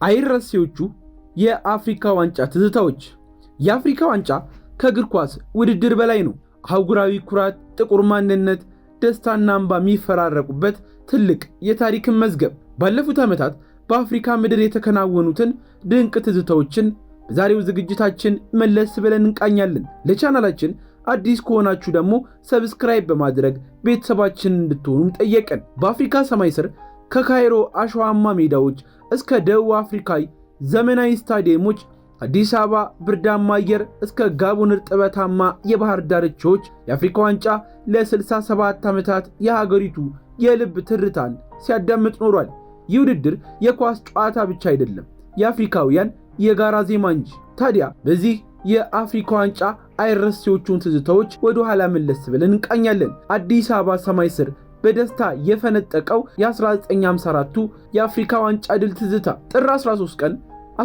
አይረሴዎቹ የአፍሪካ ዋንጫ ትዝታዎች። የአፍሪካ ዋንጫ ከእግር ኳስ ውድድር በላይ ነው። አህጉራዊ ኩራት፣ ጥቁር ማንነት፣ ደስታና እንባ የሚፈራረቁበት ትልቅ የታሪክን መዝገብ። ባለፉት ዓመታት በአፍሪካ ምድር የተከናወኑትን ድንቅ ትዝታዎችን በዛሬው ዝግጅታችን መለስ ብለን እንቃኛለን። ለቻናላችን አዲስ ከሆናችሁ ደግሞ ሰብስክራይብ በማድረግ ቤተሰባችን እንድትሆኑም ጠየቀን። በአፍሪካ ሰማይ ስር ከካይሮ አሸዋማ ሜዳዎች እስከ ደቡብ አፍሪካ ዘመናዊ ስታዲየሞች፣ አዲስ አበባ ብርዳማ አየር እስከ ጋቦን እርጥበታማ የባህር ዳርቻዎች የአፍሪካ ዋንጫ ለ67 ዓመታት የሀገሪቱ የልብ ትርታን ሲያዳምጥ ኖሯል። ይህ ውድድር የኳስ ጨዋታ ብቻ አይደለም፣ የአፍሪካውያን የጋራ ዜማ እንጂ። ታዲያ በዚህ የአፍሪካ ዋንጫ አይረሴዎቹን ትዝታዎች ወደ ኋላ መለስ ብለን እንቃኛለን። አዲስ አበባ ሰማይ ስር በደስታ የፈነጠቀው የ1954ቱ የአፍሪካ ዋንጫ ድል ትዝታ። ጥር 13 ቀን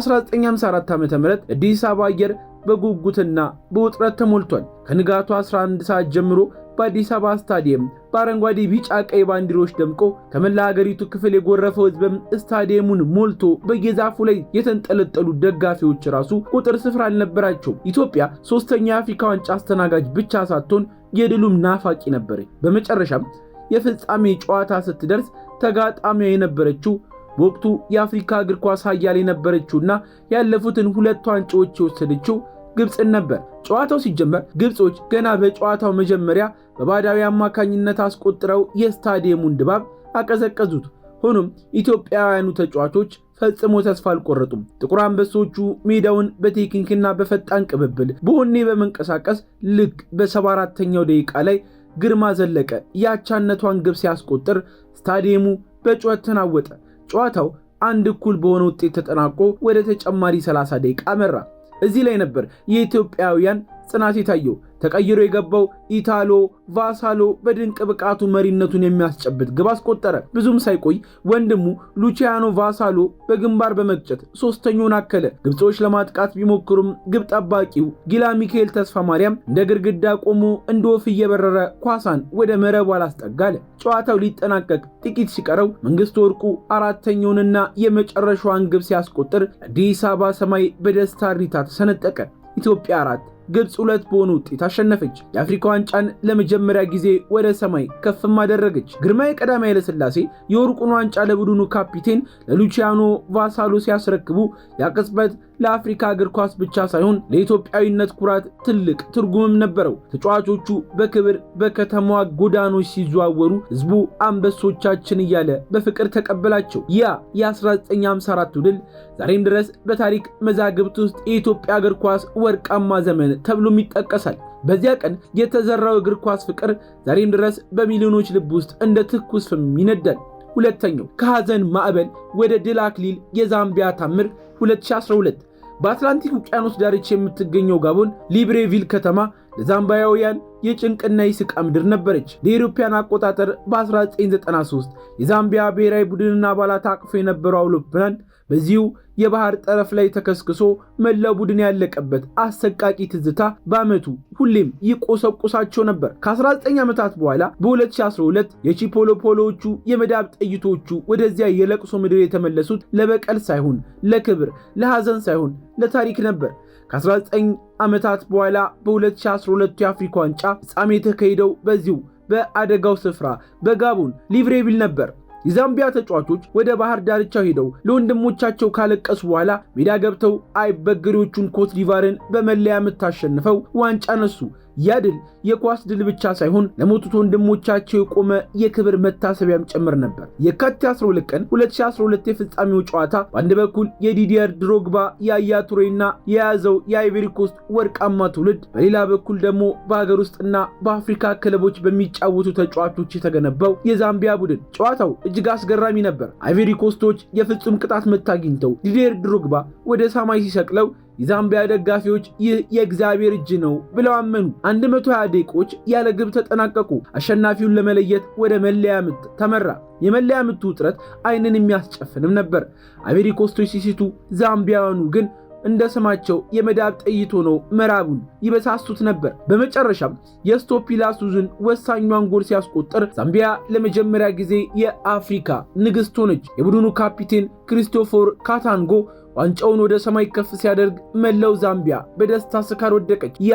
1954 ዓ.ም አዲስ አበባ አየር በጉጉትና በውጥረት ተሞልቷል። ከንጋቱ 11 ሰዓት ጀምሮ በአዲስ አበባ ስታዲየም በአረንጓዴ ቢጫ ቀይ ባንዲሮች ደምቆ ከመላ ሀገሪቱ ክፍል የጎረፈው ሕዝብም ስታዲየሙን ሞልቶ በየዛፉ ላይ የተንጠለጠሉ ደጋፊዎች ራሱ ቁጥር ስፍራ አልነበራቸውም። ኢትዮጵያ ሶስተኛ የአፍሪካ ዋንጫ አስተናጋጅ ብቻ ሳትሆን የድሉም ናፋቂ ነበረች። በመጨረሻም የፍጻሜ ጨዋታ ስትደርስ ተጋጣሚያ የነበረችው በወቅቱ የአፍሪካ እግር ኳስ ኃያል የነበረችውና ያለፉትን ሁለት ዋንጫዎች የወሰደችው ግብፅን ነበር። ጨዋታው ሲጀመር ግብጾች ገና በጨዋታው መጀመሪያ በባዳዊ አማካኝነት አስቆጥረው የስታዲየሙን ድባብ አቀዘቀዙት። ሆኖም ኢትዮጵያውያኑ ተጫዋቾች ፈጽሞ ተስፋ አልቆረጡም። ጥቁር አንበሶቹ ሜዳውን በቴክኒክና በፈጣን ቅብብል በሆኔ በመንቀሳቀስ ልክ በ74ኛው ደቂቃ ላይ ግርማ ዘለቀ የአቻነቷን ግብ ሲያስቆጥር ስታዲየሙ በጩኸት ተናወጠ። ጨዋታው 1-1 በሆነ ውጤት ተጠናቆ ወደ ተጨማሪ 30 ደቂቃ አመራ። እዚህ ላይ ነበር የኢትዮጵያውያን ጽናት የታየው። ተቀይሮ የገባው ኢታሎ ቫሳሎ በድንቅ ብቃቱ መሪነቱን የሚያስጨብጥ ግብ አስቆጠረ። ብዙም ሳይቆይ ወንድሙ ሉቺያኖ ቫሳሎ በግንባር በመግጨት ሶስተኛውን አከለ። ግብጾች ለማጥቃት ቢሞክሩም ግብ ጠባቂው ጊላ ሚካኤል ተስፋ ማርያም እንደ ግድግዳ ቆሞ እንደ ወፍ እየበረረ ኳሳን ወደ መረቡ አላስጠጋለ። ጨዋታው ሊጠናቀቅ ጥቂት ሲቀረው መንግስቱ ወርቁ አራተኛውንና የመጨረሻዋን ግብ ሲያስቆጥር አዲስ አበባ ሰማይ በደስታ ሪታ ተሰነጠቀ። ኢትዮጵያ 4 ግብፅ 2 በሆነ ውጤት አሸነፈች። የአፍሪካ ዋንጫን ለመጀመሪያ ጊዜ ወደ ሰማይ ከፍም አደረገች። ግርማዊ ቀዳማዊ ኃይለ ሥላሴ የወርቁን ዋንጫ ለቡድኑ ካፒቴን ለሉቺያኖ ቫሳሎ ሲያስረክቡ ያቅጽበት ለአፍሪካ እግር ኳስ ብቻ ሳይሆን ለኢትዮጵያዊነት ኩራት ትልቅ ትርጉምም ነበረው። ተጫዋቾቹ በክብር በከተማዋ ጎዳኖች ሲዘዋወሩ ህዝቡ አንበሶቻችን እያለ በፍቅር ተቀበላቸው። ያ የ1954 ድል ዛሬም ድረስ በታሪክ መዛግብት ውስጥ የኢትዮጵያ እግር ኳስ ወርቃማ ዘመን ተብሎም ይጠቀሳል። በዚያ ቀን የተዘራው እግር ኳስ ፍቅር ዛሬም ድረስ በሚሊዮኖች ልብ ውስጥ እንደ ትኩስ ፍም ይነዳል። ሁለተኛው ከሐዘን ማዕበል ወደ ድል አክሊል የዛምቢያ ታምር 2012 በአትላንቲክ ውቅያኖስ ዳርቻ የምትገኘው ጋቦን ሊብሬቪል ከተማ ለዛምቢያውያን የጭንቅና የስቃ ምድር ነበረች። ለኢሮፒያን አቆጣጠር በ1993 የዛምቢያ ብሔራዊ ቡድንና አባላት አቅፎ የነበረው አውሮፕላን በዚሁ የባህር ጠረፍ ላይ ተከስክሶ መላው ቡድን ያለቀበት አሰቃቂ ትዝታ በአመቱ ሁሌም ይቆሰቁሳቸው ነበር። ከ19 ዓመታት በኋላ በ2012 የቺፖሎፖሎቹ የመዳብ ጥይቶቹ ወደዚያ የለቅሶ ምድር የተመለሱት ለበቀል ሳይሆን ለክብር፣ ለሐዘን ሳይሆን ለታሪክ ነበር። ከ19 ዓመታት በኋላ በ2012 የአፍሪካ ዋንጫ ፍጻሜ የተካሄደው በዚሁ በአደጋው ስፍራ በጋቦን ሊብሬቪል ነበር። የዛምቢያ ተጫዋቾች ወደ ባህር ዳርቻው ሄደው ለወንድሞቻቸው ካለቀሱ በኋላ ሜዳ ገብተው አይበገሬዎቹን ኮት ዲቫርን በመለያ ምት አሸንፈው ዋንጫ ነሱ። ያ ድል የኳስ ድል ብቻ ሳይሆን ለሞቱት ወንድሞቻቸው የቆመ የክብር መታሰቢያም ጭምር ነበር። የካቲት 12 ቀን 2012 የፍጻሜው ጨዋታ በአንድ በኩል የዲዲየር ድሮግባ ያያ ቱሬና የያዘው የአይቨሪ ኮስት ወርቃማ ትውልድ፣ በሌላ በኩል ደግሞ በሀገር ውስጥና በአፍሪካ ክለቦች በሚጫወቱ ተጫዋቾች የተገነባው የዛምቢያ ቡድን። ጨዋታው እጅግ አስገራሚ ነበር። አይቨሪ ኮስቶች የፍጹም ቅጣት ምት አግኝተው ዲዲየር ድሮግባ ወደ ሰማይ ሲሰቅለው የዛምቢያ ደጋፊዎች ይህ የእግዚአብሔር እጅ ነው ብለው አመኑ። 120 ደቂቆች ያለ ግብ ተጠናቀቁ። አሸናፊውን ለመለየት ወደ መለያ ምት ተመራ። የመለያ ምቱ ውጥረት ዓይንን የሚያስጨፍንም ነበር። አይቨሪ ኮስቶች ሲሲቱ፣ ዛምቢያውያኑ ግን እንደ ስማቸው የመዳብ ጥይት ሆነው ምዕራቡን ይበሳሱት ነበር። በመጨረሻም የስቶፒላ ሱዙን ወሳኛውን ጎል ሲያስቆጥር ዛምቢያ ለመጀመሪያ ጊዜ የአፍሪካ ንግሥት ሆነች። የቡድኑ ካፒቴን ክሪስቶፈር ካታንጎ ዋንጫውን ወደ ሰማይ ከፍ ሲያደርግ መላው ዛምቢያ በደስታ ስካር ወደቀች። ያ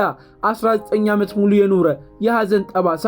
19 ዓመት ሙሉ የኖረ የሐዘን ጠባሳ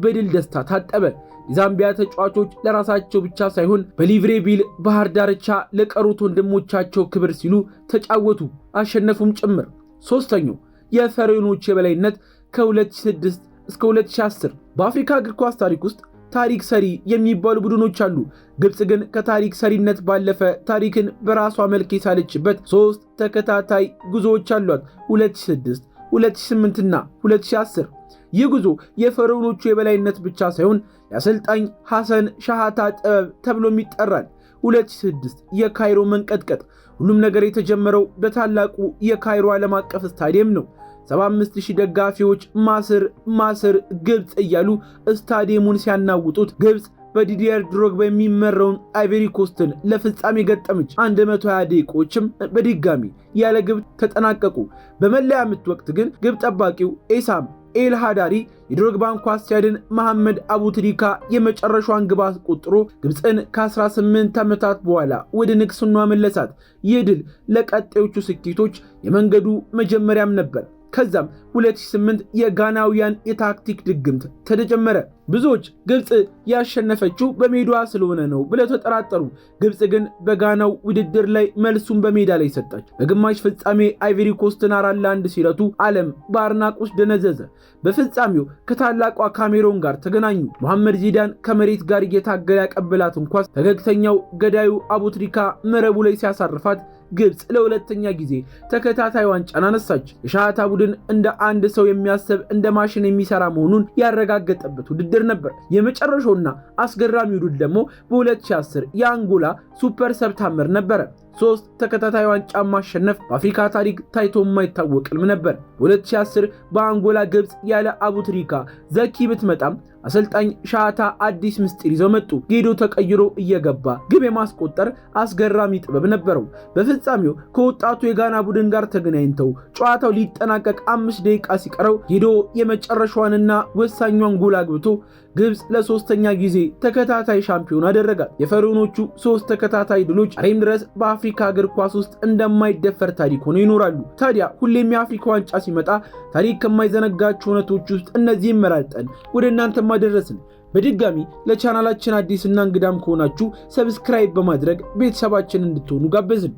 በድል ደስታ ታጠበ። የዛምቢያ ተጫዋቾች ለራሳቸው ብቻ ሳይሆን በሊብሬቪል ባህር ዳርቻ ለቀሩት ወንድሞቻቸው ክብር ሲሉ ተጫወቱ፣ አሸነፉም ጭምር። ሶስተኛው የፈረኖች የበላይነት ከ2006 እስከ 2010 በአፍሪካ እግር ኳስ ታሪክ ውስጥ ታሪክ ሰሪ የሚባሉ ቡድኖች አሉ። ግብጽ ግን ከታሪክ ሰሪነት ባለፈ ታሪክን በራሷ መልክ የሳለችበት 3 ተከታታይ ጉዞዎች አሏት፣ 2006፣ 2008 እና 2010። ይህ ጉዞ የፈርዖኖቹ የበላይነት ብቻ ሳይሆን የአሰልጣኝ ሐሰን ሻሃታ ጥበብ ተብሎም ይጠራል። 2006 የካይሮ መንቀጥቀጥ። ሁሉም ነገር የተጀመረው በታላቁ የካይሮ ዓለም አቀፍ ስታዲየም ነው። 75000 ደጋፊዎች ማስር ግብጽ እያሉ ስታዲየሙን ሲያናውጡት ግብጽ በዲዲየር ድሮግባ የሚመራውን አይቨሪ ኮስትን ለፍጻሜ ገጠመች። 120 ደቂቃዎችም በድጋሚ ያለ ግብ ተጠናቀቁ። በመለያ ምት ወቅት ግን ግብ ጠባቂው ኤሳም ኤል ሃዳሪ የድሮግባን ኳስ ሲያድን መሐመድ አቡትሪካ የመጨረሻዋን ግብ አስቆጥሮ ግብፅን ከ18 ዓመታት በኋላ ወደ ንግስናዋ መለሳት። ይህ ድል ለቀጣዮቹ ስኬቶች የመንገዱ መጀመሪያም ነበር። ከዛም 2008 የጋናውያን የታክቲክ ድግምት ተጀመረ። ብዙዎች ግብጽ ያሸነፈችው በሜዳዋ ስለሆነ ነው ብለው ተጠራጠሩ። ግብጽ ግን በጋናው ውድድር ላይ መልሱን በሜዳ ላይ ሰጠች። በግማሽ ፍጻሜ አይቨሪ ኮስትን 4-1 ሲረቱ ዓለም በአድናቆት ደነዘዘ። በፍጻሜው ከታላቋ ካሜሮን ጋር ተገናኙ። መሐመድ ዚዳን ከመሬት ጋር እየታገለ ያቀበላትን ኳስ ፈገግተኛው ገዳዩ አቡትሪካ መረቡ ላይ ሲያሳርፋት ግብጽ ለሁለተኛ ጊዜ ተከታታይ ዋንጫን አነሳች። የሻሃታ ቡድን እንደ አንድ ሰው የሚያስብ እንደ ማሽን የሚሰራ መሆኑን ያረጋገጠበት ውድድር ነበር። የመጨረሻውና አስገራሚው ድል ደግሞ በ2010 የአንጎላ ሱፐር ሰብታመር ነበረ። 3 ተከታታይ ዋንጫ ማሸነፍ በአፍሪካ ታሪክ ታይቶ የማይታወቅ ሕልም ነበር። በ2010 በአንጎላ ግብጽ ያለ አቡትሪካ ዘኪ ብትመጣም አሰልጣኝ ሻሃታ አዲስ ምስጢር ይዘው መጡ። ጌዶ ተቀይሮ እየገባ ግብ የማስቆጠር አስገራሚ ጥበብ ነበረው። በፍጻሜው ከወጣቱ የጋና ቡድን ጋር ተገናኝተው ጨዋታው ሊጠናቀቅ 5 ደቂቃ ሲቀረው ጌዶ የመጨረሻዋንና ወሳኛዋን ጎል አግብቶ ግብጽ ለሶስተኛ ጊዜ ተከታታይ ሻምፒዮን አደረጋት። የፈርዖኖቹ 3 ተከታታይ ድሎች ዛሬም ድረስ በአፍሪካ እግር ኳስ ውስጥ እንደማይደፈር ታሪክ ሆነው ይኖራሉ። ታዲያ ሁሌም የአፍሪካ ዋንጫ ሲመጣ ታሪክ ከማይዘነጋቸው እውነቶች ውስጥ እነዚህን መራርጠን ወደ እናንተ ማድረስን። በድጋሚ ለቻናላችን አዲስና እንግዳም ከሆናችሁ ሰብስክራይብ በማድረግ ቤተሰባችን እንድትሆኑ ጋበዝን።